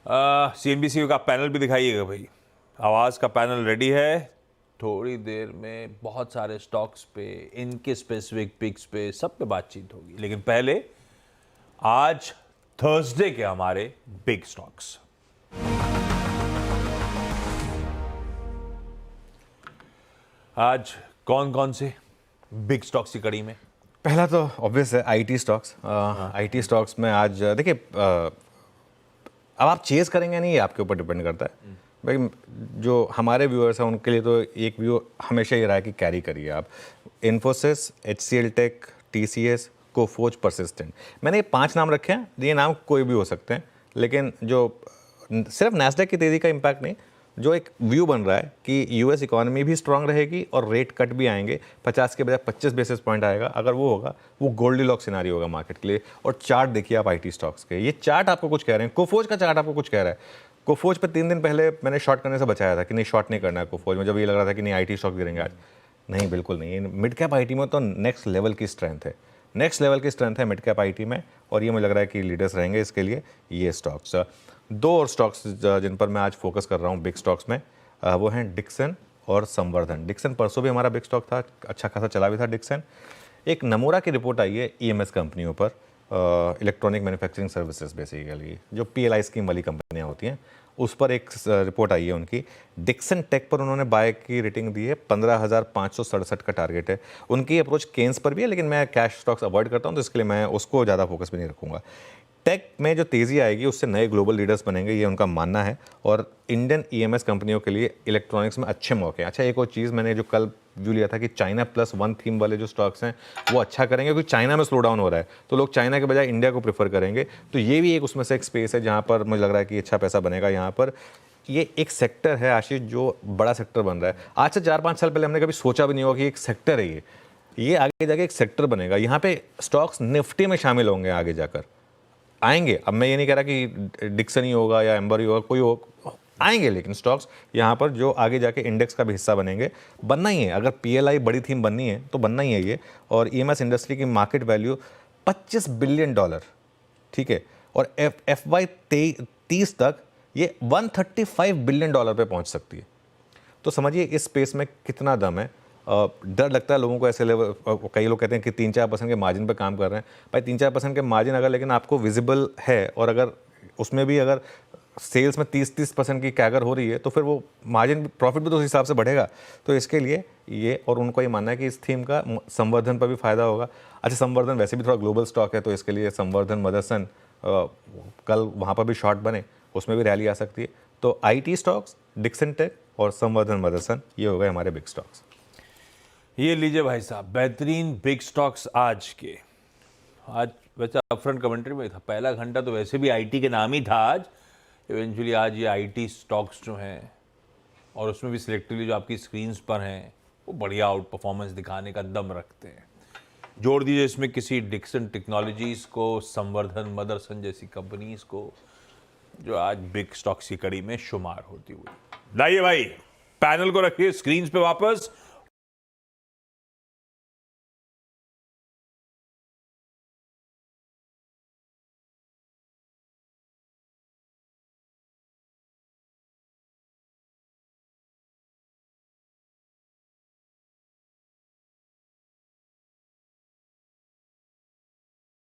CNBC का panel भी दिखाइएगा भाई। आवाज़ का पैनल रेडी है। थोड़ी देर में बहुत सारे स्टॉक्स पे, इनके स्पेसिफिक पिक्स पे, सब पे बातचीत होगी, लेकिन पहले आज थर्सडे के हमारे बिग स्टॉक्स। आज कौन कौन से बिग स्टॉक्स की कड़ी में? पहला तो ऑब्वियस है आईटी स्टॉक्स। आईटी स्टॉक्स में आज देखिए, अब आप चेज करेंगे नहीं, ये आपके ऊपर डिपेंड करता है भाई। जो हमारे व्यूअर्स हैं उनके लिए तो एक व्यू हमेशा ये रहा है कि कैरी करिए आप Infosys, HCL take, TCS, Coforge, persistent. मैंने ये 5 नाम रखे हैं, ये नाम कोई भी हो सकते हैं, लेकिन जो सिर्फ नैस्डैक की तेज़ी का इम्पैक्ट नहीं, जो एक व्यू बन रहा है कि यूएस इकोनॉमी भी स्ट्रांग रहेगी और रेट कट भी आएंगे, 50 के बजाय 25 बेसिस पॉइंट आएगा। अगर वो होगा, वो गोल्डीलॉक सिनारियो होगा मार्केट के लिए। और चार्ट देखिए आप आईटी स्टॉक्स के, ये चार्ट आपको कुछ कह रहे हैं। कोफोर्ज का चार्ट आपको कुछ कह रहा है। कोफोर्ज पे 3 दिन पहले मैंने शॉर्ट करने से बचाया था कि नहीं, शॉर्ट नहीं करना है कोफोर्ज में, जब ये लग रहा था कि नहीं आईटी स्टॉक गिरेंगे आज। नहीं, बिल्कुल नहीं। मिड कैप आईटी में तो नेक्स्ट लेवल की स्ट्रेंथ है, नेक्स्ट लेवल की स्ट्रेंथ है मिड कैप आईटी में, और ये मुझे लग रहा है कि लीडर्स रहेंगे इसके लिए ये स्टॉक्स। 2 और स्टॉक्स जिन पर मैं आज फोकस कर रहा हूँ बिग स्टॉक्स में, वो हैं डिक्सन और संवर्धन। डिक्सन परसों भी हमारा बिग स्टॉक था, अच्छा खासा चला भी था डिक्सन। एक नमूरा की रिपोर्ट आई है EMS कंपनियों पर, इलेक्ट्रॉनिक मैन्युफैक्चरिंग सर्विसेज बेसिकली, जो PLI स्कीम वाली कंपनियां होती हैं, उस पर एक रिपोर्ट आई है उनकी। डिक्सन टेक पर उन्होंने बाय की रेटिंग दी है, 15,567 का टारगेट है। उनकी अप्रोच केन्स पर भी है, लेकिन मैं कैश स्टॉक्स अवॉइड करता हूं, तो इसके लिए मैं उसको ज़्यादा फोकस भी नहीं रखूंगा। टेक में जो तेज़ी आएगी उससे नए ग्लोबल लीडर्स बनेंगे, ये उनका मानना है, और इंडियन EMS कंपनियों के लिए इलेक्ट्रॉनिक्स में अच्छे मौके हैं। अच्छा, एक और चीज़ मैंने जो कल व्यू लिया था कि चाइना +1 थीम वाले जो स्टॉक्स हैं वो अच्छा करेंगे, क्योंकि चाइना में स्लो डाउन हो रहा है, तो लोग चाइना के बजाय इंडिया को प्रेफर करेंगे। तो ये भी एक उसमें से एक स्पेस है जहाँ पर मुझे लग रहा है कि अच्छा पैसा बनेगा। यहाँ पर ये एक सेक्टर है आशीष, जो बड़ा सेक्टर बन रहा है। आज से 4-5 साल पहले हमने कभी सोचा भी नहीं होगा कि एक सेक्टर है ये आगे जाके एक सेक्टर बनेगा। यहाँ पे स्टॉक्स निफ्टी में शामिल होंगे, आगे जाकर आएंगे। अब मैं ये नहीं कह रहा कि डिक्सन ही होगा या एम्बर ही होगा, कोई हो आएंगे, लेकिन स्टॉक्स यहाँ पर जो आगे जाके इंडेक्स का भी हिस्सा बनेंगे, बनना ही है। अगर PLI बड़ी थीम बननी है तो बनना ही है ये। और EMS इंडस्ट्री की मार्केट वैल्यू $25 बिलियन, ठीक है, और FY 30 तक ये $135 बिलियन पे पहुँच सकती है। तो समझिए इस स्पेस में कितना दम है। डर लगता है लोगों को ऐसे लेवल, कई लोग कहते हैं कि 3-4% के मार्जिन पे काम कर रहे हैं। भाई 3-4% के मार्जिन अगर लेकिन आपको विजिबल है, और अगर उसमें भी अगर सेल्स में 30% की कैगर हो रही है, तो फिर वो मार्जिन प्रॉफिट भी तो उस हिसाब से बढ़ेगा। तो इसके लिए ये, और उनको ये मानना है कि इस थीम का संवर्धन पर भी फायदा होगा। अच्छा, संवर्धन वैसे भी थोड़ा ग्लोबल स्टॉक है, तो इसके लिए संवर्धन, मदरसन, कल वहाँ पर भी शॉर्ट बने, उसमें भी रैली आ सकती है। तो IT स्टॉक्स, डिक्सन टेक और संवर्धन मदरसन, ये हो गए हमारे बिग स्टॉक्स। ये लीजिए भाई साहब, बेहतरीन बिग स्टॉक्स आज के। आज वैसे अपफ्रंट कमेंट्री में था, पहला घंटा तो वैसे भी IT के नाम ही था आज। इवेंचुअली आज ये IT स्टॉक्स जो हैं, और उसमें भी सिलेक्टिवली जो आपकी स्क्रीन्स पर हैं, वो बढ़िया आउट परफॉर्मेंस दिखाने का दम रखते हैं। जोड़ दीजिए इसमें किसी डिक्सन टेक्नोलॉजीज़ को, संवर्धन मदरसन जैसी कंपनीज़ को, जो आज बिग स्टॉक्स की कड़ी में शुमार होती हुई। लाइए भाई, पैनल को रखिए स्क्रीन्स पे वापस।